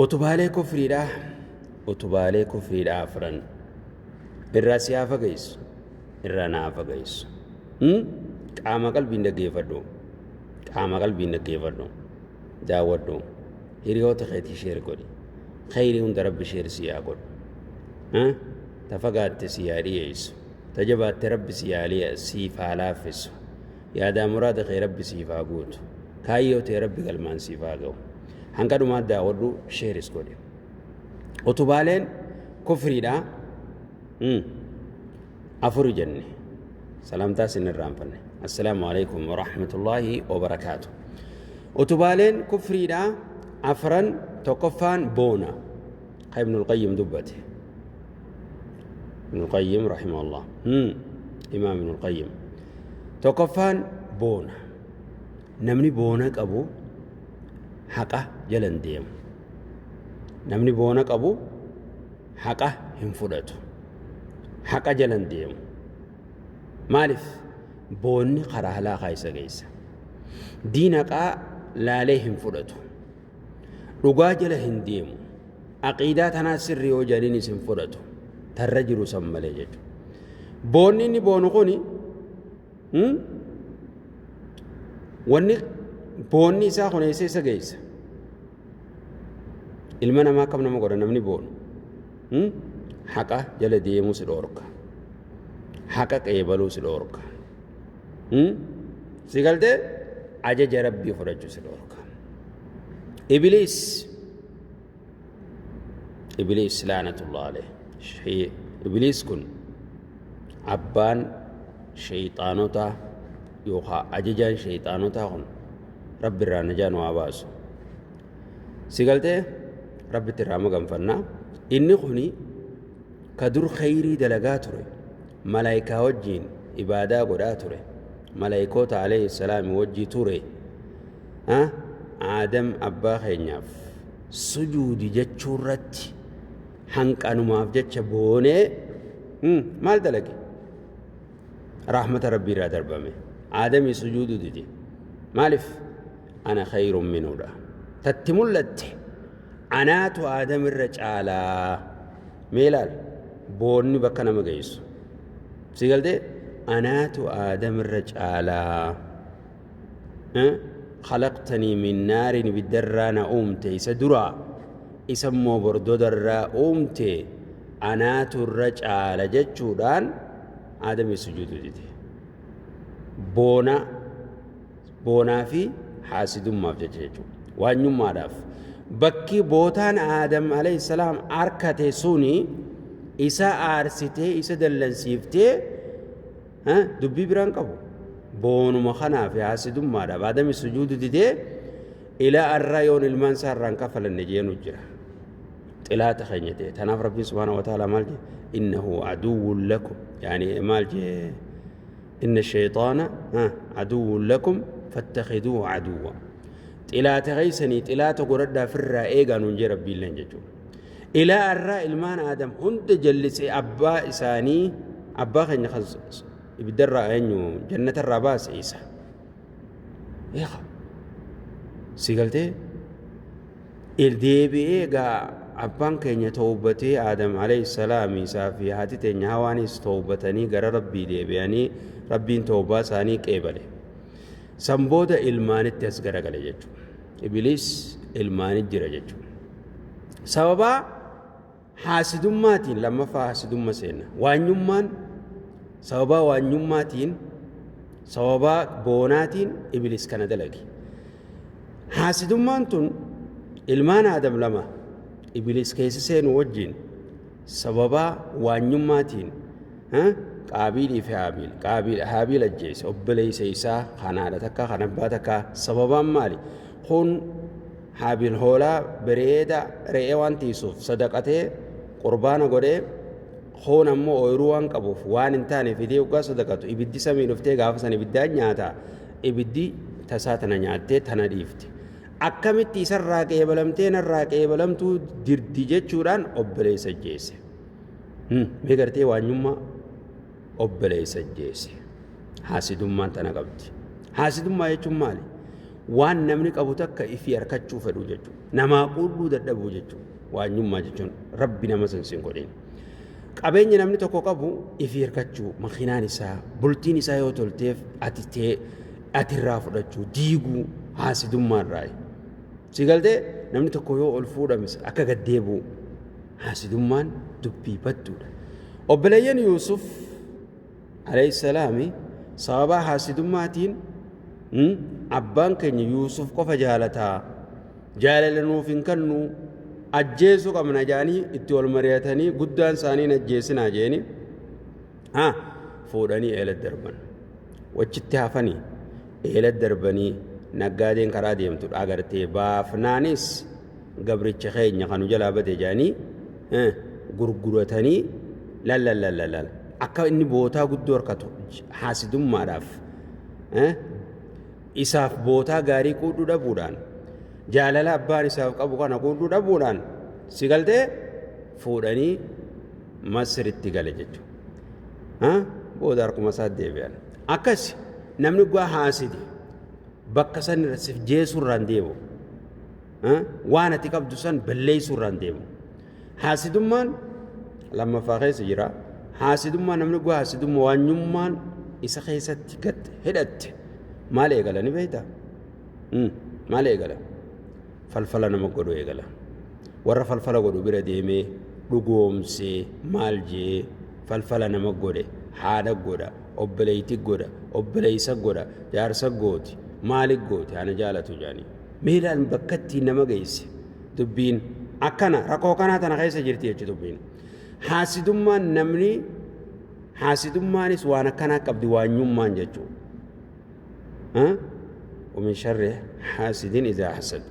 utubaalee kufriidhaa afran irraa siyaafa geessu irraa naafa geessu qaama qalbiin dhaggeeffadhu daawwadhu hiriyoota keetii sheer godhi khayrii hunda rabbi sheer siyaa godhu tafagaatte siyaa dhiyeessu tajabaatte rabbi siif haa laaffisu yaadaa muraada kee rabbi siif haa guutu kaayyoo ta'e rabbi galmaan siif haa ga'u hanga dhumaa daawwadhu sheeris godhi utubaaleen kufriidhaa afuri jenne salamtaa sinirraanfanne assalaamu alaykum warahmatullaahi wabarakaatu utubaaleen kufriidhaa afran tokkoffaan boona ka ibnul qayyim dubbate ibnul qayyim rahimahullah imaam ibnul qayyim tokkoffaan boona namni boona qabu haqa jalan deemu namni boona qabu haqa hin fudhatu haqa jalan deemu maaliif boonni karaa halaakaa isa geessa diin haqaa laalee hin fudhatu dhugaa jala hin deemu aqiidaa tanaa sirri yoo jaliinis hin fudhatu tarra jiru san malee jechuudha boonni inni boonu kuni wanni boonni isaa kuneessa isa geessa ilma namaa akkam nama godha namni boonu haqa jala deemuu si dhoorka haqa qeebaluu si dhoorka si galtee ajaja rabbii fudhachuu si dhoorka ibliis laanatullah alayhi ibliis kun abbaan shayxaanotaa yookaan ajajaan shayxaanotaa kun rabbi irraa najaa nu haa baasu si galtee rabbitti irraa maganfannaa inni kuni ka dur khayrii dalagaa ture malaayikaa wajjiin ibaadaa godhaa ture malaayikoota alayhi salaami wajjii ture aadam abbaa keenyaaf sujuudi jechuu irratti hanqanumaaf jecha boonee maal dalage rahmata rabbii irraa darbame aadamii sujuudu dide maaliif ana khayrun minuudha tatti mul'atte anaatu aadam irra caalaa meelaal boonni bakka nama geessu si galtee anaatu aadam irra caalaa خلقتني من نار بالدرانا أمتي سدرا اسمو بردو درا أمتي أنا ترجع على جتشودان آدم السجود دي بونا في حاسد ما في جتشو وانيو ما داف بكي بوتان آدم عليه السلام أركته سوني إسا آرسته إسا دلن سيفته دبي بران قبو بونو مخنا في حاسد ما داف آدم السجود دي إلى الرأيون المنصر رانكفل النجين وجرا إلى تخينيته تناف ربي سبحانه وتعالى مالجي إنه عدو لكم يعني مالجي إن الشيطان عدو لكم فاتخذوه عدوا إلى تغيسني إلى تقرد في الرأيقا ننجي ربي لنججو إلى الرأي المان آدم هند جلس أبا إساني أبا خيني خصص يبدر رأينيو جنة الرباس إيسا إيخا سيقلتي الديبئيقا أبان كيني توبتي آدم عليه السلام إيسا في هاتي تيني هوانيس توبتني غير ربي ديبئاني ربين توبا ساني كيبالي سنبودا إلماني تسغر غلي جيجو إبليس إلماني جرى جيجو سببا حاسدوماتين لما فا حاسدوما سينا وانيومان سببا وانيوماتين سببا بوناتين إبليس كان دلقي حاسدومان تون إلمان آدم لما إبليس كيس سين وجين سببا وانيوماتين قابيل في هابيل الجيس أبلي سيسا خانادة تكا خانبا تكا سببا مالي خون هابيل هولا بريدا رئيوان تيسوف صدقته قربانا قده خون أمو أيروان قبوف وان انتاني في ديوغا صدقته إبدي سمي نفتي غافسان إبدا نياتا إبدي تساتنا نياتي تناديفتي akkamitti isarraa qeebalamtee narraa qeebalamtuu dirdi jechuudhaan obboleessa jeesse mee gartee waanyummaa obboleessa jeesse haasidummaan tana qabdi haasidummaa jechuun maali waan namni qabu takka ifii harkachuu fedhu jechuudha. Namaa quudhuu dadhabuu jechuudha. Waanyummaa jechuun rabbi nama sansiin godhin. Qabeenya namni tokko qabu ifii harkachuu, makiinaan isaa, bultiin isaa yoo tolteef atirraa fudhachuu, diiguu, haasidummaa irraa. Si galtee namni tokko yoo ol fuudhames akka gaddeebi'u haasidummaan dubbii badduudha. Obboleeyyan Yuusuf alayhi salaami sababa haasidummaatiin abbaan keenya Yuusuf qofa jaalataa, jaalala nuuf hin kennu, ajjeesuu qabna jaanii itti wal mari'atanii guddaan isaanii ajjeesinaa jeeni fuudhanii eelat darban. Wachitti hafanii eelat darbanii naggaadeen karaa deemtu agartee baafnaanis gabricha keenya kanu jalaa bade jaanii gurguratanii lallallallalal akka inni bootaa guddoo harkatu haasidummaadhaaf isaaf bootaa gaarii quudhuu dhabuudhaan jaalala abbaan isaaf qabu kana quudhuu dhabuudhaan si galtee fuudhanii Masritti gale jechuudha. Booda harkuma isaa deebi'an. Akkas namni gaa haasidi bakka san irratti jeesuurraan deemu waan ati qabdu san balleessuurraan deemu. Haasidummaan lammaffaa keessa jira. Haasidummaan namni gaa haasidummaa waanyummaan isa keessatti gad hidhatte maal eegala ni beektaa? Maal eegala? Falfala nama godhu eegala. Warra falfala godhu bira deemee dhugoomsee maal jee falfala nama godhe haadha godha, obboleeyti godha, obboleeysa godha, jaarsa gooti, maalik gooti ana jaalatu jaanii. Miilaan bakka ittiin nama geesse dubbiin akkana rakkoo kanaa tana keessa jirti jechuudha dubbiin. Haasidummaan namni haasidummaanis waan akkanaa qabdi waanyummaan jechuudha. ومن شر حاسد إذا حسد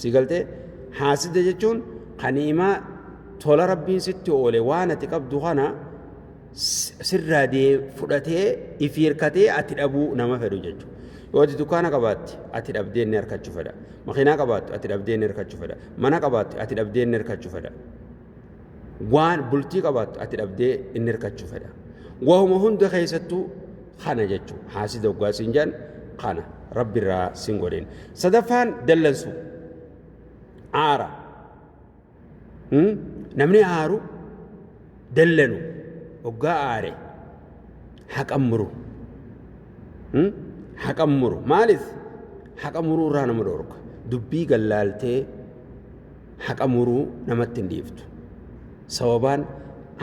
سيقلتي حاسد جتون قنيمة طول ربي ستي أولي وانا تقبضو غانا سر دي فرطي إفيركتي أتدابو نما فدو جتو يوتي دكانا قبات أتدابدين نركت شفدا مخينا قبات أتدابدين نركت شفدا منا قبات أتدابدين نركت شفدا وان بلتي قبات أتدابدين نركت شفدا وهم هند خيستو خانا جتو حاسد وقاسنجان خانا ربي را سنغورين صدفان دلنسو عارا نمني عارو دلنو وقا عاري حق أمرو حق أمرو مالث حق أمرو رانا مدورك دبي قلالتي حق أمرو نمتن ديفتو سوابان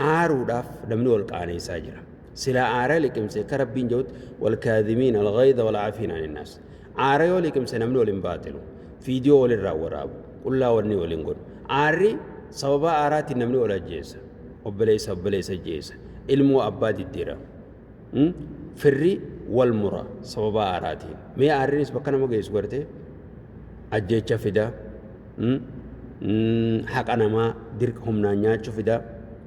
عارو داف نمني والقاني ساجرا سلا عاري لكم سيكربين جود والكاذمين الغيظ والعافين عن الناس عاري لكم سنمني والانباطلو فيديو وللرا ورابو قل لا ورني ولنقول عاري سببا عاراتي نمني ولا جيسا وبليس جيسا علمو أباد الديرا فري والمرا سببا عاراتي مي عاري نسبة كان مجيس ورته أجيتش فدا حق أنا ما درك هم نانياتشو فدا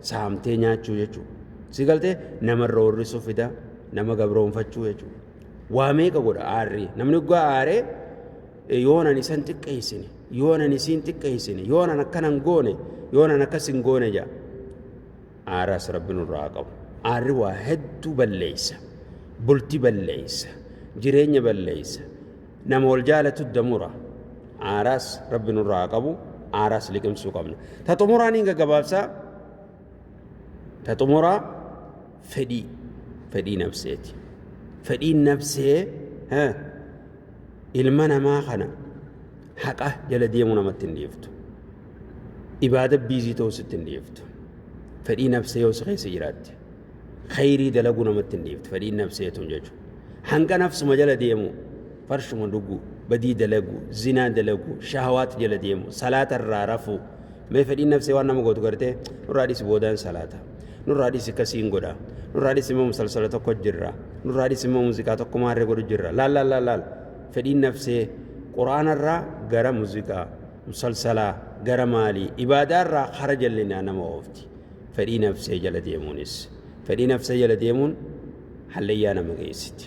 سامتي نياتشو يجو سيقالتي نمر رورسو فدا نما قبرون فتشو يجو واميكا قد عاري نمني قا عاري يونا نسان تكيسيني يونا نسين تكيسيني يونا نكنا نغوني يونا نكسن غوني جا عراس ربنا الراقب عاري واحد بليس بلتي بليس جريني بليس نمول جالة الدمورة عراس ربنا الراقب عراس لكم سوقمنا تطمراني قبابسا تطمرا فدي نفسيتي فدي نفسي ilmana maa kana haqa jala deemu namatti hin dhiiftu ibaada biizii ta'uu sitti hin dhiiftu fedhii nafsee yoo si keessa jiraatte khayrii dalaguu namatti hin dhiiftu fedhii nafseetuun jechuudha hanga nafsuma jala deemu farshuma dhuguu badii dalaguu zinaa dalaguu shahawaat jala deemu salaata irraa rafuu mee fedhii nafsee waan nama gootu gartee nurraa dhisi boodaan salaata nurraa dhisi kasiin godha nurraa dhisi immoo musalsala tokko jirra nurraa dhisi immoo muuziqaa tokko maarree godhu jirra laal فدين نفسه قرآن الرا غير موسيقى مسلسلة غير مالي إبادة الرا خرج لنا أنا موفتي فدين نفسه جل ديمونس فدين نفسه جل ديمون حليانا مقيست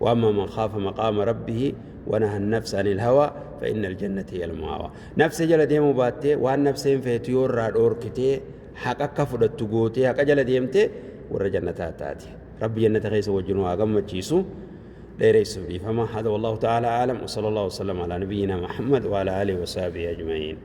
وأما من خاف مقام ربه ونهى النفس عن الهوى فإن الجنة هي المأوى نفسه جل ديمو باتي وأن نفسه في تيور رادور كتي حقا كفر التقوتي حقا جل ديمتي ور جنة تاتي رب جنة غيس وجنوها قم تشيسو ليريس فما هذا والله تعالى أعلم وصلى الله وسلم على نبينا محمد وعلى آله وصحبه أجمعين